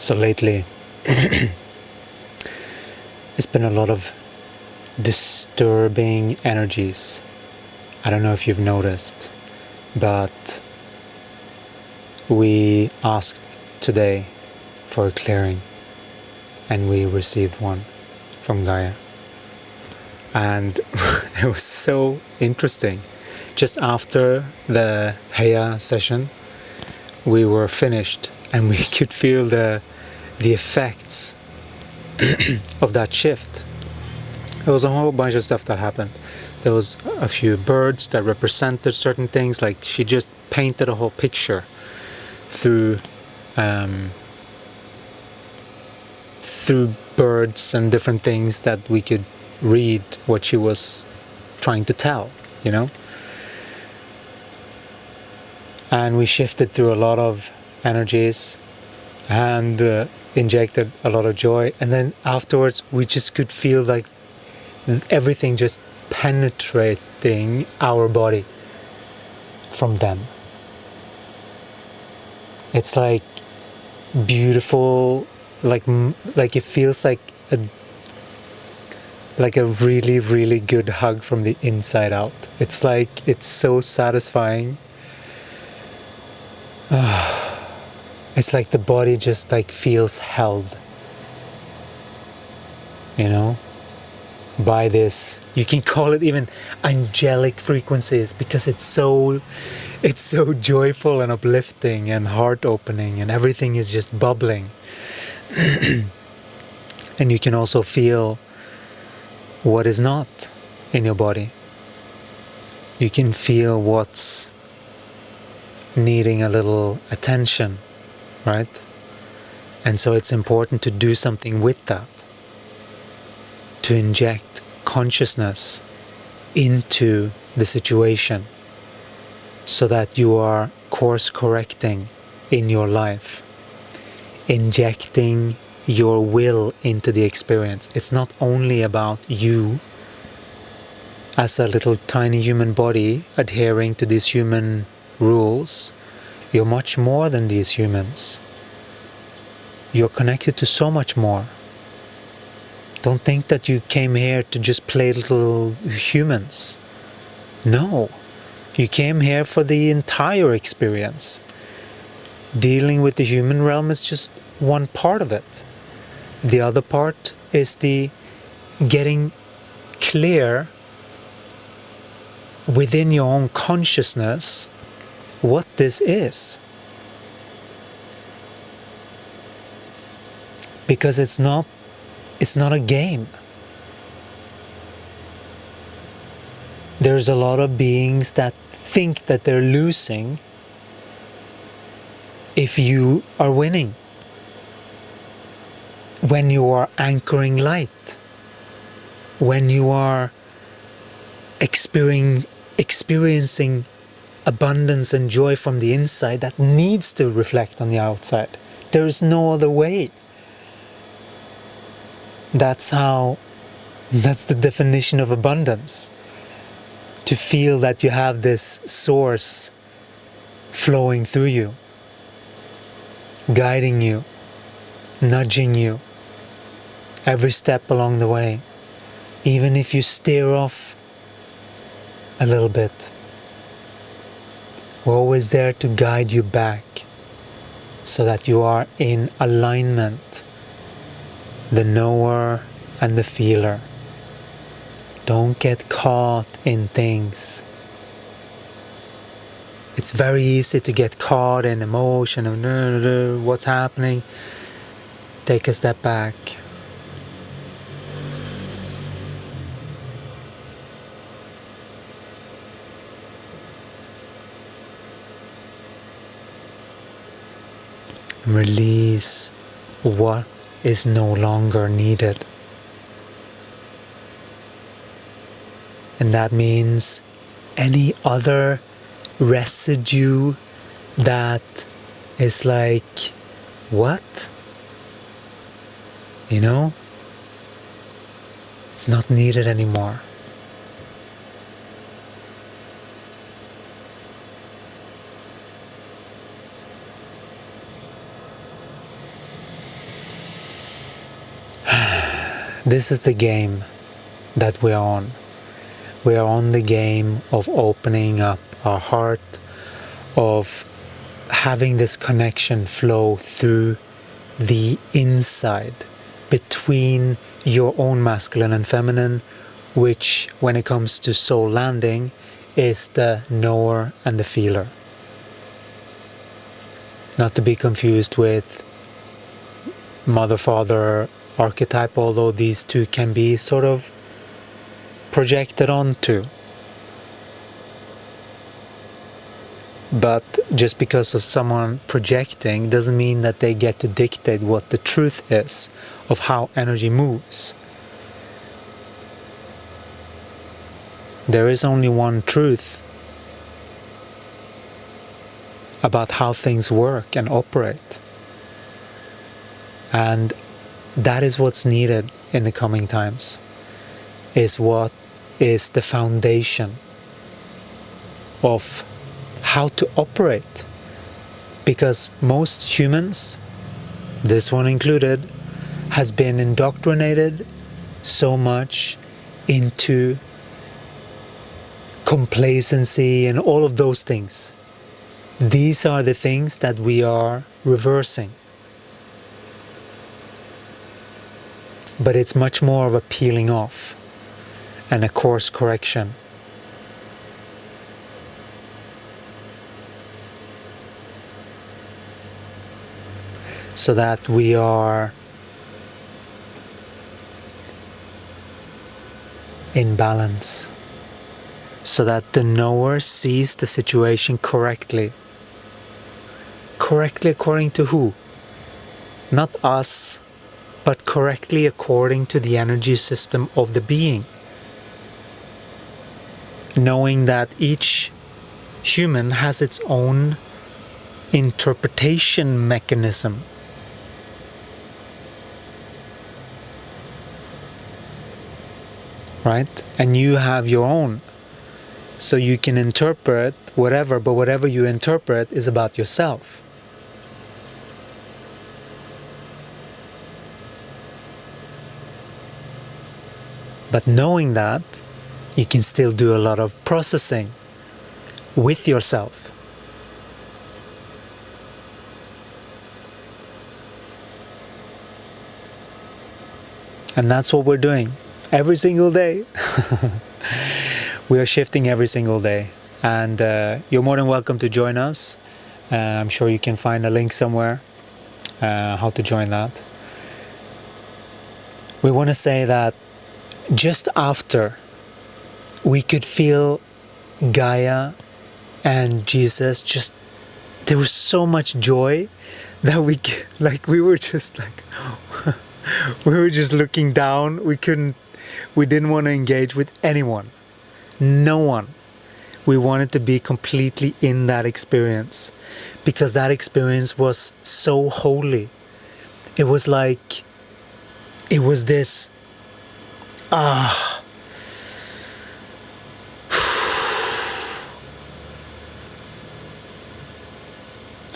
So lately, it's been a lot of disturbing energies. I don't know if you've noticed, but we asked today for a clearing and we received one from Gaia. And it was so interesting. Just after the Heya session, we were finished and we could feel the effects of that shift. There was a whole bunch of stuff that happened. There was a few birds that represented certain things, like she just painted a whole picture through birds and different things that we could read what she was trying to tell, you know? And we shifted through a lot of energies and injected a lot of joy, and then afterwards we just could feel like everything just penetrating our body from them. It's like beautiful, like it feels like a really, really good hug from the inside out. It's like, it's so satisfying. It's like the body just like feels held, you know, by this, you can call it even angelic frequencies, because it's so joyful and uplifting and heart opening, and everything is just bubbling. And you can also feel what is not in your body. You can feel what's needing a little attention, right? And so it's important to do something with that, to inject consciousness into the situation so that you are course correcting in your life, injecting your will into the experience. It's not only about you as a little tiny human body adhering to these human rules. You're much more than these humans. You're connected to so much more. Don't think that you came here to just play little humans. No, you came here for the entire experience. Dealing with the human realm is just one part of it. The other part is the getting clear within your own consciousness what this is. Because it's not a game. There's a lot of beings that think that they're losing if you are winning. When you are anchoring light, when you are experiencing abundance and joy from the inside that needs to reflect on the outside. There is no other way. That's the definition of abundance. To feel that you have this source flowing through you, guiding you, nudging you every step along the way. Even if you steer off a little bit, we're always there to guide you back so that you are in alignment, the knower and the feeler. Don't get caught in things. It's very easy to get caught in emotion of what's happening. Take a step back. Release what is no longer needed. And that means any other residue that is like, what? You know? It's not needed anymore. This is the game that we're on. We are on the game of opening up our heart, of having this connection flow through the inside between your own masculine and feminine, which when it comes to soul landing is the knower and the feeler. Not to be confused with mother-father archetype, although these two can be sort of projected onto. But just because of someone projecting doesn't mean that they get to dictate what the truth is of how energy moves. There is only one truth about how things work and operate. And that is what's needed in the coming times, is what is the foundation of how to operate. Because most humans, this one included, has been indoctrinated so much into complacency and all of those things. These are the things that we are reversing. But it's much more of a peeling off and a course correction. So that we are in balance. So that the knower sees the situation correctly. Correctly according to who? Not us, but correctly according to the energy system of the being. Knowing that each human has its own interpretation mechanism. Right? And you have your own. So you can interpret whatever, but whatever you interpret is about yourself. But knowing that, you can still do a lot of processing with yourself. And that's what we're doing every single day. We are shifting every single day. And you're more than welcome to join us. I'm sure you can find a link somewhere how to join that. We want to say that just after we could feel Gaia and Jesus, just there was so much joy that we were just like we were just looking down. We didn't want to engage with anyone, no one. We wanted to be completely in that experience because that experience was so holy. It was like, it was this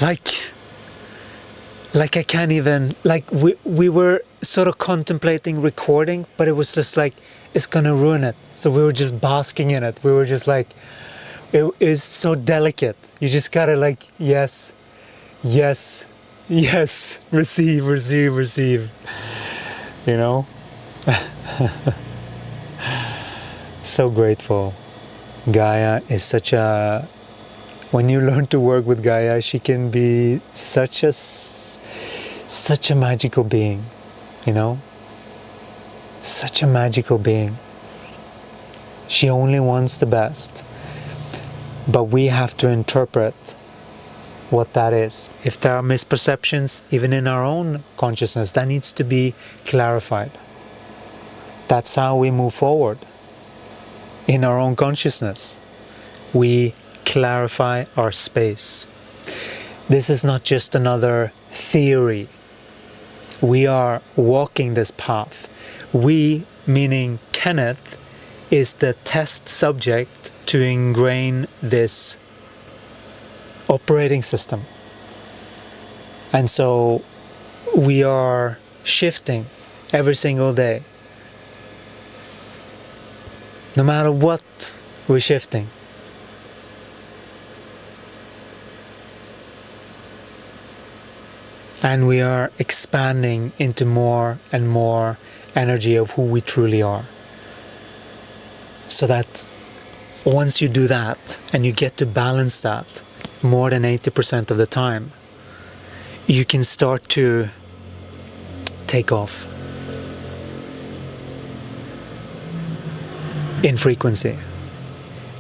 like I can't even, like we were sort of contemplating recording, but it was just like, it's gonna ruin it. So we were just basking in it. We were just like, it is so delicate. You just gotta like, yes, yes, yes, receive, receive, receive, you know? So grateful. Gaia is such a, when you learn to work with Gaia, she can be such a magical being, you know? Such a magical being. She only wants the best. But we have to interpret what that is. If there are misperceptions, even in our own consciousness, that needs to be clarified. That's how we move forward. In our own consciousness, we clarify our space. This is not just another theory. We are walking this path. We, meaning Kenneth, is the test subject to ingrain this operating system. And so we are shifting every single day No matter what, we're shifting. And we are expanding into more and more energy of who we truly are. So that once you do that and you get to balance that more than 80% of the time, you can start to take off in frequency.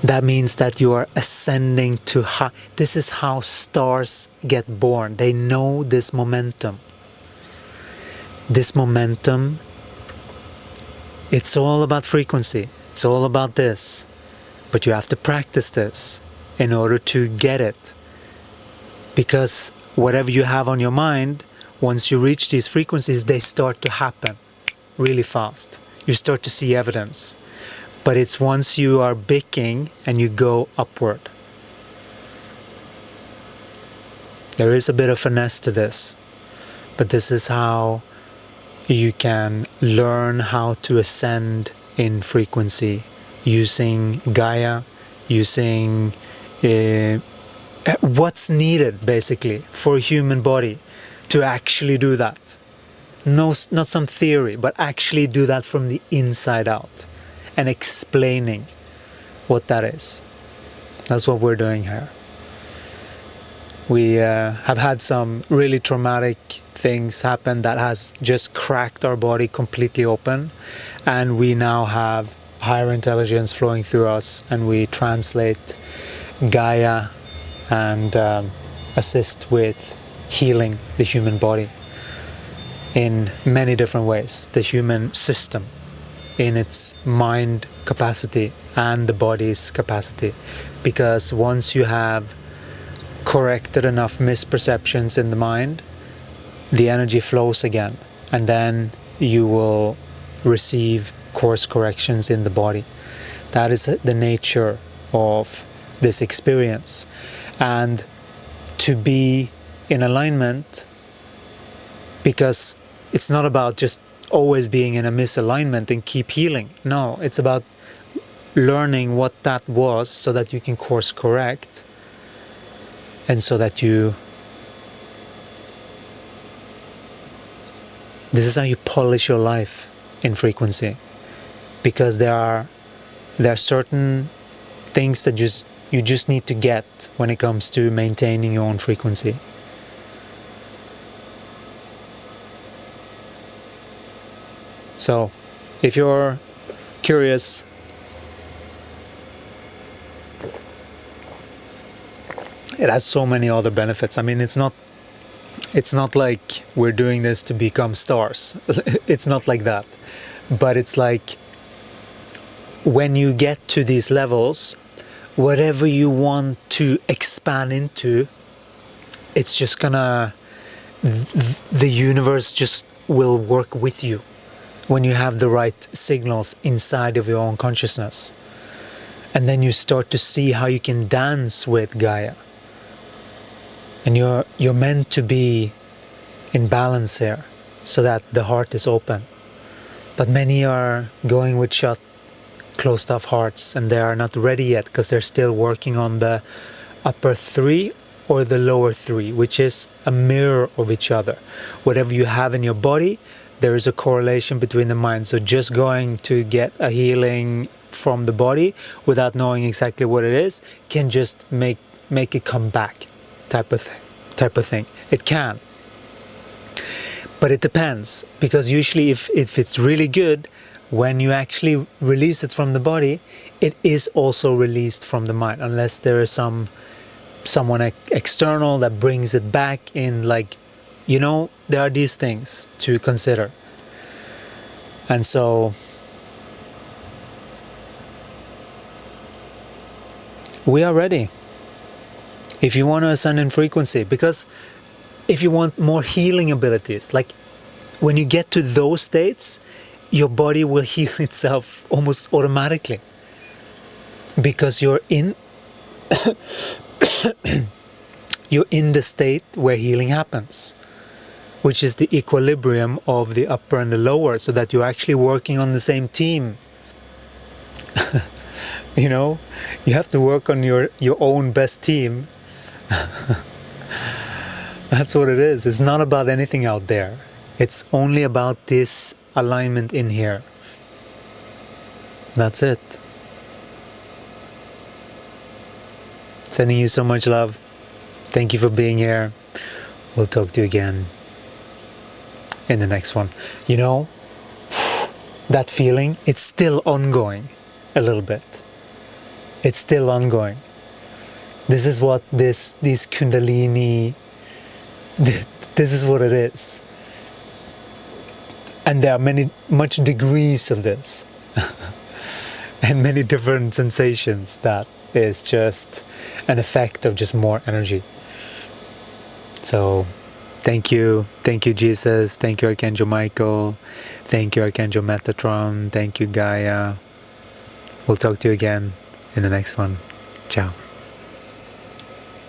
That means that you are ascending to high. This is how stars get born. They know this momentum. This momentum, it's all about frequency. It's all about this. But you have to practice this in order to get it. Because whatever you have on your mind, once you reach these frequencies, they start to happen really fast. You start to see evidence. But it's once you are biking and you go upward. There is a bit of finesse to this. But this is how you can learn how to ascend in frequency using Gaia, using what's needed basically for a human body to actually do that. No, not some theory, but actually do that from the inside out. And explaining what that is. That's what we're doing here. We have had some really traumatic things happen that has just cracked our body completely open, and we now have higher intelligence flowing through us, and we translate Gaia and assist with healing the human body in many different ways. The human system in its mind capacity and the body's capacity, because once you have corrected enough misperceptions in the mind, the energy flows again, and then you will receive course corrections in the body. That is the nature of this experience. And to be in alignment, because it's not about just always being in a misalignment and keep healing. No, it's about learning what that was so that you can course correct, and so that this is how you polish your life in frequency, because there are certain things that you just need to get when it comes to maintaining your own frequency. So, if you're curious, it has so many other benefits. I mean, it's not like we're doing this to become stars. It's not like that. But it's like when you get to these levels, whatever you want to expand into, it's just gonna, the universe just will work with you when you have the right signals inside of your own consciousness. And then you start to see how you can dance with Gaia. And you're meant to be in balance here, so that the heart is open. But many are going with shut, closed off hearts, and they are not ready yet, because they're still working on the upper three or the lower three, which is a mirror of each other. Whatever you have in your body, there is a correlation between the mind. So just going to get a healing from the body without knowing exactly what it is can just make it come back, type of thing. It can. But it depends, because usually if it's really good, when you actually release it from the body, it is also released from the mind, unless there is someone external that brings it back in, like, there are these things to consider. And so we are ready. If you want to ascend in frequency, because if you want more healing abilities, like when you get to those states, your body will heal itself almost automatically, because you're in the state where healing happens, which is the equilibrium of the upper and the lower, so that you're actually working on the same team. You know, you have to work on your own best team. That's what it is. It's not about anything out there. It's only about this alignment in here. That's it. Sending you so much love. Thank you for being here. We'll talk to you again in the next one. You know, that feeling, it's still ongoing a little bit. It's still ongoing. This is what these Kundalini, this is what it is. And there are much degrees of this. And many different sensations that is just an effect of just more energy. So thank you Jesus, thank you Archangel Michael, thank you Archangel Metatron, thank you Gaia. We'll talk to you again in the next one. Ciao.